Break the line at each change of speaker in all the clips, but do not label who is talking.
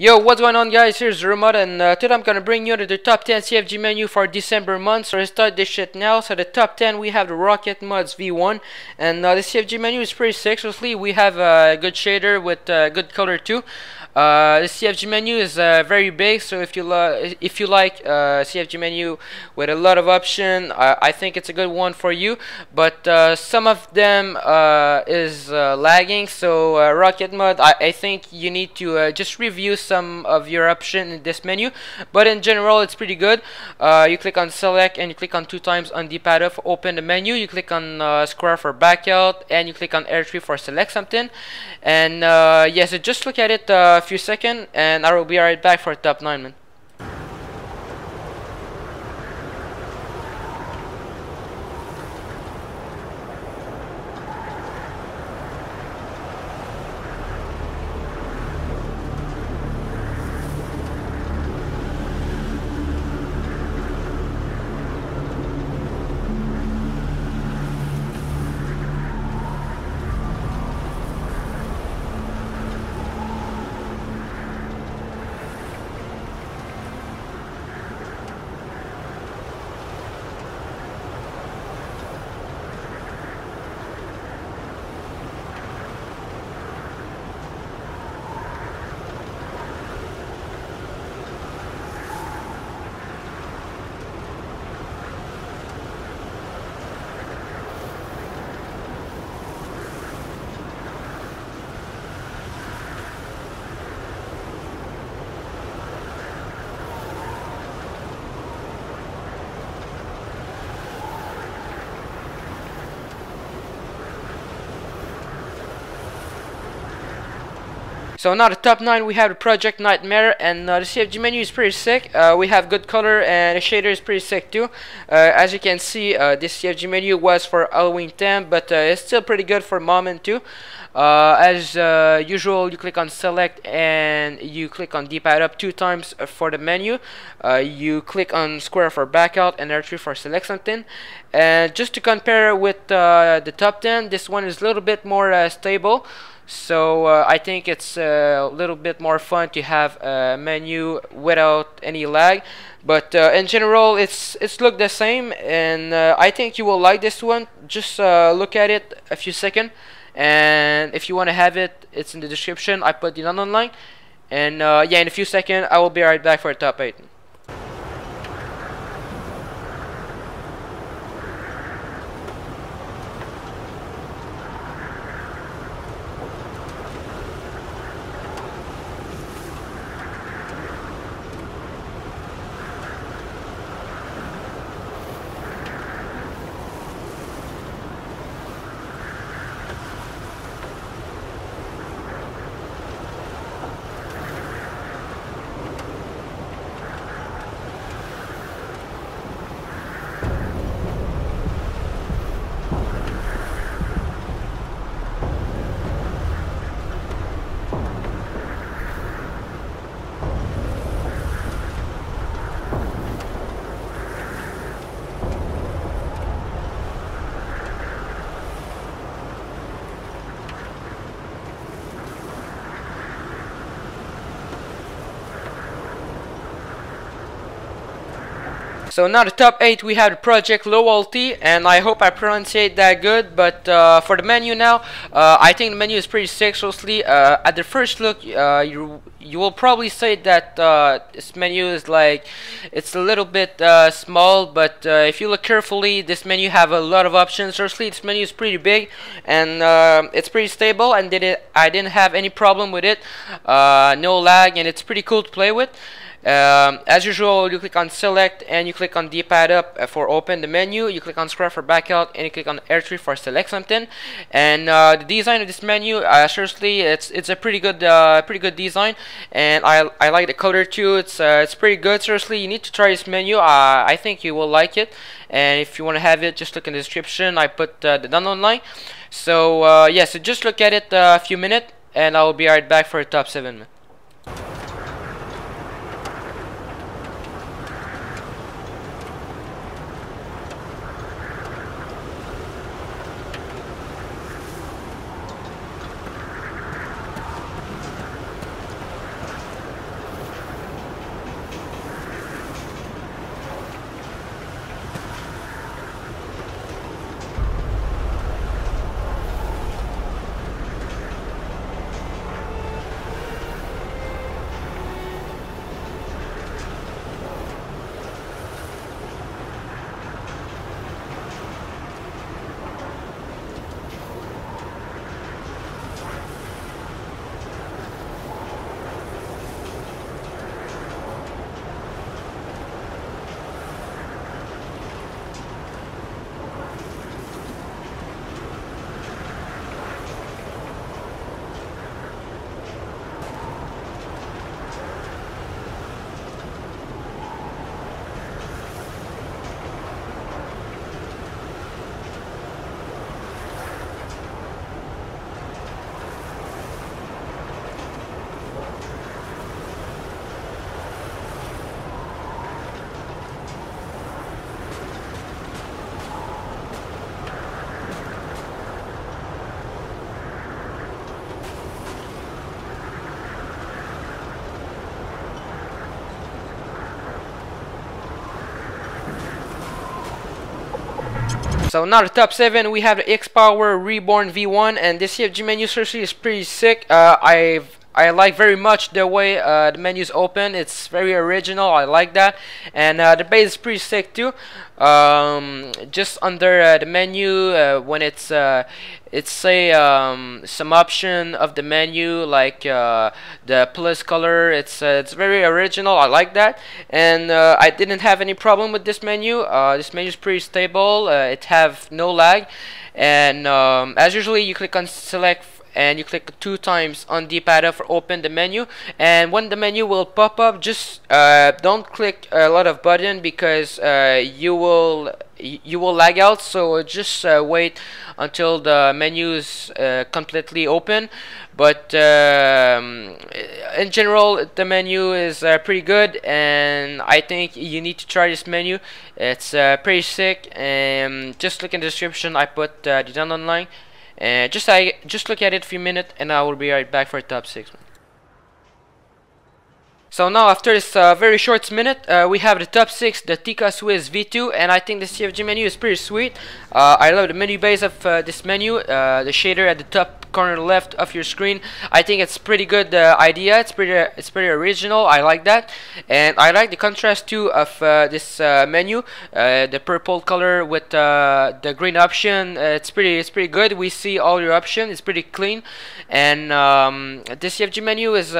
Yo, what's going on, guys? Here's Zermod, and today I'm gonna bring you to the top 10 CFG menu for December month. So let's start this shit now. So the top 10, we have the RocketModz V1, and the CFG menu is pretty sick. Seriously, we have a good shader with good color too. The CFG menu is very big, so if you like CFG menu with a lot of option, I think it's a good one for you. But some of them is lagging, so RocketModz, I think you need to just review some of your option in this menu. But in general, it's pretty good. You click on select and you click on 2 times on D-pad to open the menu. You click on square for back out, and you click on R3 for select something. And yeah, so just look at it a few seconds, and I will be right back for top 9, man. So now the top 9, we have the Project Nightmare, and the CFG menu is pretty sick. We have good color, and the shader is pretty sick too. As you can see, this CFG menu was for Halloween 10, but it's still pretty good for Moment too. As usual, you click on select and you click on D-pad up 2 times for the menu. You click on square for back out and R3 for select something. And just to compare with the top 10, this one is a little bit more stable. So I think it's a little bit more fun to have a menu without any lag. But in general, it's look the same, and I think you will like this one. Just look at it a few seconds, and if you want to have it, it's in the description. I put it on online, and yeah, in a few seconds I will be right back for top 8. So now the top 8, we have the Project Loyalty, and I hope I pronounce it that good. But for the menu now, I think the menu is pretty sick. Seriously, at the first look, you will probably say that this menu is like, it's a little bit small, but if you look carefully, this menu have a lot of options. Seriously, this menu is pretty big, and it's pretty stable, and I didn't have any problem with it. No lag, and it's pretty cool to play with. As usual, you click on select and you click on D-pad up for open the menu. You click on square for back out, and you click on R3 for select something. And the design of this menu, seriously, it's a pretty good design, and I like the color too. It's pretty good. Seriously, you need to try this menu. I think you will like it, and if you want to have it, just look in the description. I put the done online. So yeah, so just look at it a few minutes, and I will be right back for top 7. So now the top 7, we have the xPowerReborn V1, and this CFG menu seriously is pretty sick. I like very much the way the menu is open. It's very original. I like that, and the base is pretty sick too. Just under the menu, when it's say some option of the menu like the plus color. It's very original. I like that, and I didn't have any problem with this menu. This menu is pretty stable. It have no lag, and as usually, you click on select and you click 2 times on D-pad up for open the menu, and when the menu will pop up, just don't click a lot of button because you will lag out. So just wait until the menu is completely open. But in general, the menu is pretty good, and I think you need to try this menu. It's pretty sick, and just look in the description. I put the download link. And just look at it a few minutes, and I will be right back for top 6. So now after this very short minute, we have the top 6, the TyqaSwiz V2, and I think the CFG menu is pretty sweet. I love the menu base of this menu, the shader at the top corner left of your screen. I think it's pretty good idea. It's pretty original. I like that, and I like the contrast too of this menu. The purple color with the green option. It's pretty good. We see all your options. It's pretty clean, and this CFG menu is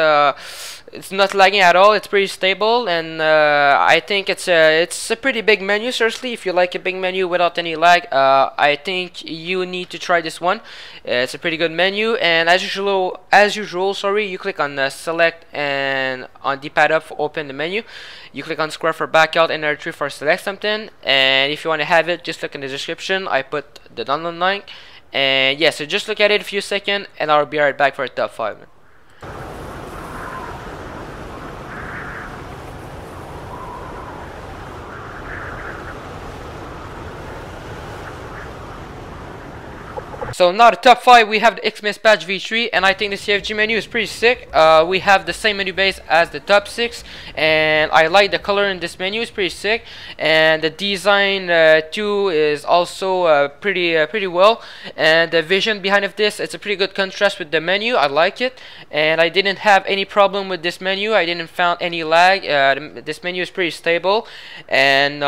it's not lagging at all. It's pretty stable, and I think it's a pretty big menu. Seriously, if you like a big menu without any lag, I think you need to try this one. It's a pretty good menu, and as usual, sorry, you click on select and on D-pad up for open the menu. You click on square for back out and R3 for select something, and if you want to have it, just look in the description. I put the download link, and yeah, so just look at it a few seconds, and I'll be right back for the top 5. So now the top 5, we have the Xmas Patch V3, and I think the CFG menu is pretty sick. We have the same menu base as the top 6, and I like the color in this menu. It's pretty sick, and the design too is also pretty well. And the vision behind of this, it's a pretty good contrast with the menu. I like it, and I didn't have any problem with this menu. I didn't found any lag. This menu is pretty stable, and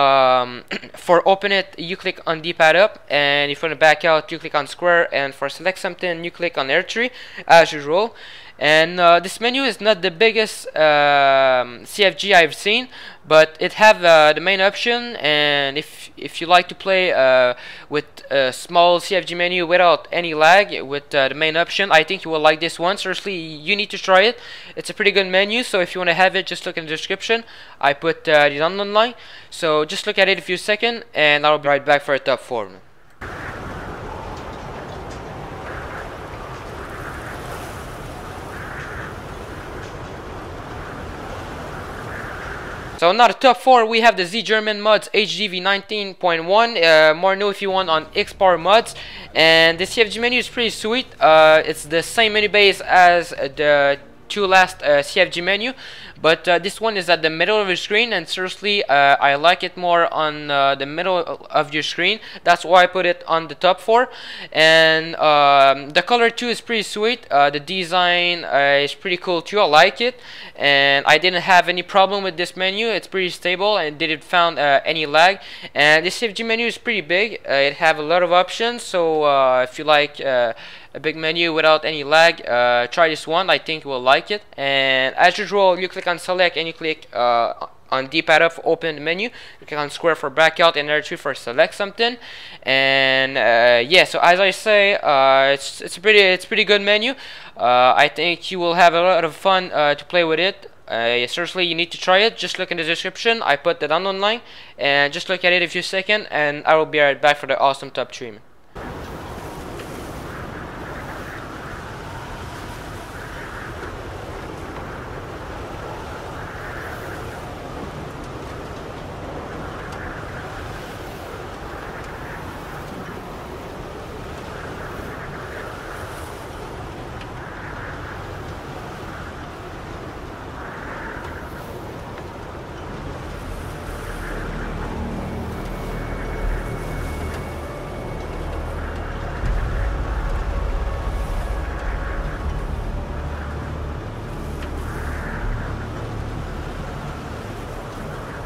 for open it, you click on D-pad up, and if you want to back out, you click on square, and for select something, you click on R3 as usual. And this menu is not the biggest CFG I've seen, but it have the main option, and if you like to play with a small CFG menu without any lag with the main option, I think you will like this one. Seriously, you need to try it. It's a pretty good menu, so if you want to have it, just look in the description. I put the download link, so just look at it a few seconds, and I'll be right back for a top 4. So now the top 4, we have the zGermanModsHD V19.1. More know if you want on xPowerReborn, and the CFG menu is pretty sweet. It's the same menu base as the 2 last CFG menu, but this one is at the middle of your screen, and seriously, I like it more on the middle of your screen. That's why I put it on the top 4. And the color too is pretty sweet. The design is pretty cool too. I like it, and I didn't have any problem with this menu. It's pretty stable and didn't found any lag. And this CFG menu is pretty big. It have a lot of options, so if you like a big menu without any lag, try this one. I think you will like it. And as usual, you click on select, and you click on D-pad up for open the menu. You click on square for back out, and R2 for select something. And yeah, so as I say, it's a pretty good menu. I think you will have a lot of fun to play with it. Seriously, you need to try it. Just look in the description. I put the download link, and just look at it a few seconds, and I will be right back for the awesome top 3.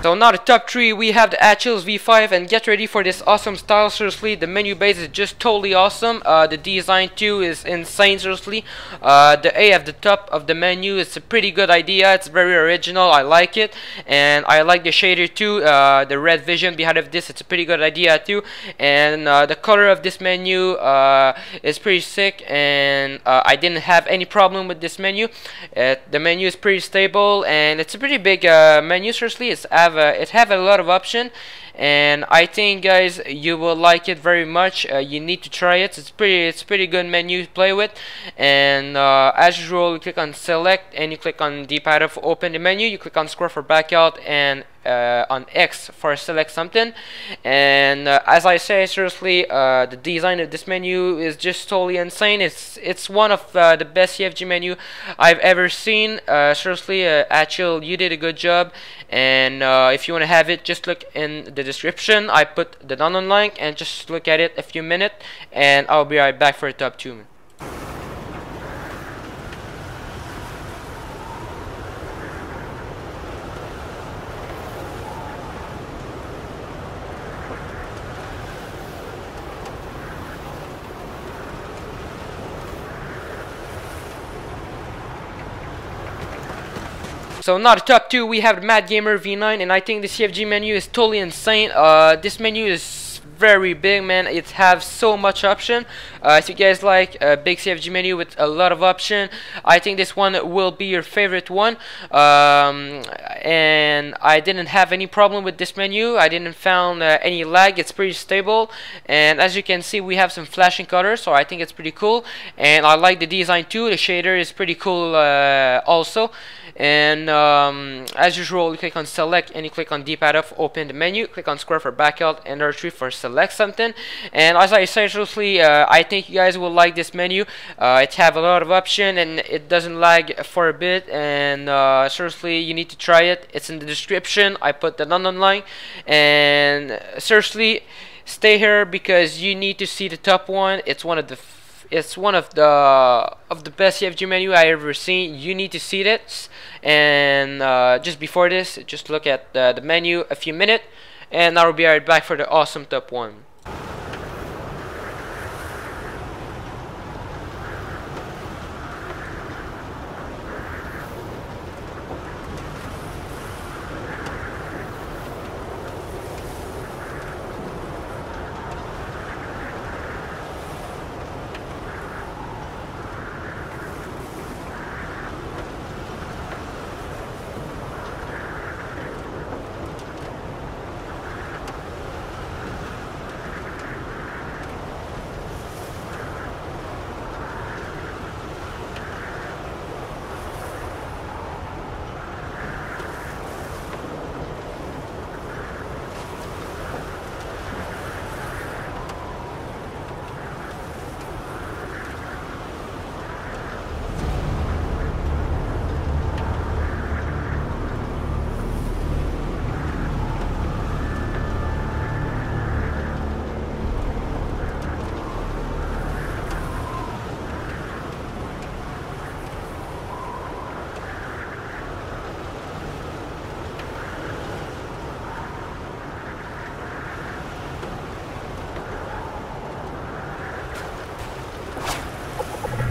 So now the top 3, we have the Achils V5, and get ready for this awesome style. Seriously, the menu base is just totally awesome. The design too is insane. Seriously, the A at the top of the menu is a pretty good idea. It's very original. I like it, and I like the shader too. The red vision behind of this, it's a pretty good idea too. And the color of this menu is pretty sick, and I didn't have any problem with this menu. The menu is pretty stable, and it's a pretty big menu. Seriously, it have a lot of option, and I think, guys, you will like it very much. You need to try it. It's pretty good menu to play with. And as usual, you click on select and you click on D-pad to open the menu. You click on square for back out, and on X for select something. And as I say, seriously, the design of this menu is just totally insane. It's one of the best CFG menu I've ever seen. Seriously, Achil, you did a good job. And if you want to have it, just look in the description. I put the download link, and just look at it a few minutes, and I'll be right back for the top 2. So now the top 2, we have the MadGamers V9, and I think the CFG menu is totally insane. This menu is very big, man. It has so much option. If you guys like a big CFG menu with a lot of option, I think this one will be your favorite one. And I didn't have any problem with this menu. I didn't found any lag. It's pretty stable, and as you can see, we have some flashing colors, so I think it's pretty cool. And I like the design too. The shader is pretty cool also. And as usual, you click on select and you click on D-pad to open the menu. Click on square for back out and R3 for select something. And as I say, seriously, I think you guys will like this menu. It have a lot of option, and it doesn't lag for a bit. And seriously, you need to try it. It's in the description. I put the download link. And seriously, stay here because you need to see the top one. It's one of the best CFG menu I ever seen. You need to see this. And just before this, just look at the menu a few minutes, and I'll be right back for the awesome top 1.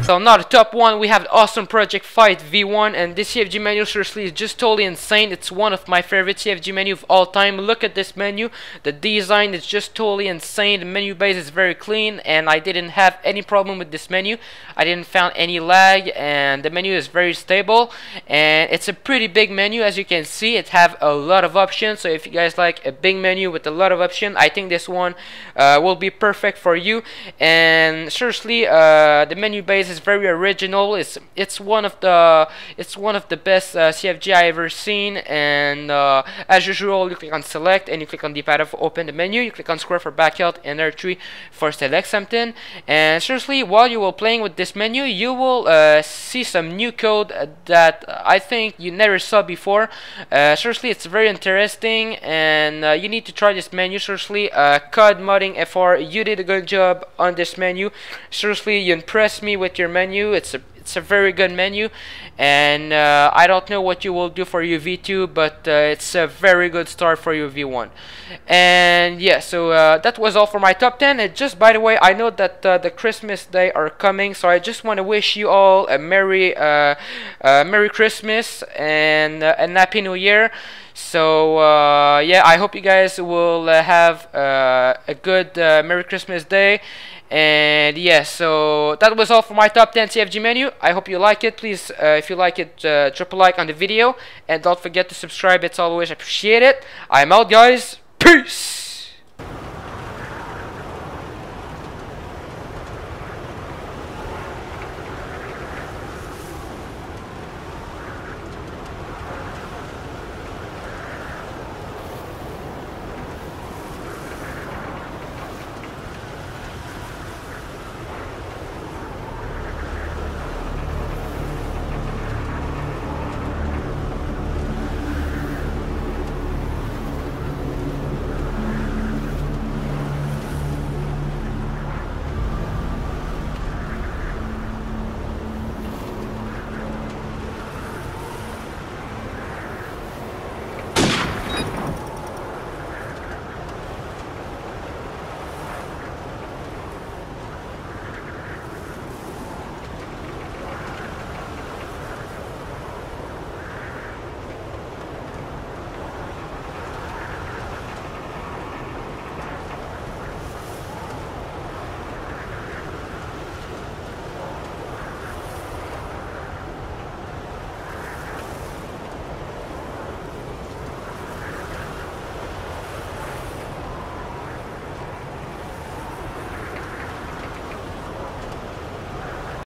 So now the top 1, we have the awesome Project Fight V1, and this CFG menu seriously is just totally insane. It's one of my favorite CFG menu of all time. Look at this menu. The design is just totally insane. The menu base is very clean, and I didn't have any problem with this menu. I didn't found any lag, and the menu is very stable, and it's a pretty big menu. As you can see, it have a lot of options. So if you guys like a big menu with a lot of options, I think this one will be perfect for you. And seriously, the menu base is very original. It's one of the best CFG I ever seen. And as usual, you click on select and you click on D-pad to open the menu. You click on square for back out and R3 for select something. And seriously, while you will playing with this menu, you will see some new code that I think you never saw before. Seriously, it's very interesting, and you need to try this menu. Seriously, COD Modding FR, you did a good job on this menu. Seriously, you impressed me with your menu. It's It's a very good menu, and I don't know what you will do for your V2, but it's a very good start for your V1. And yeah, so that was all for my top 10. And just by the way, I know that the Christmas Day are coming, so I just want to wish you all a Merry Christmas and a Happy New Year. So yeah, I hope you guys will have a good Merry Christmas Day. And yeah, so that was all for my top 10 CFG menu. I hope you like it. Please, if you like it, drop a like on the video, and don't forget to subscribe. It's always appreciated. I'm out, guys. Peace.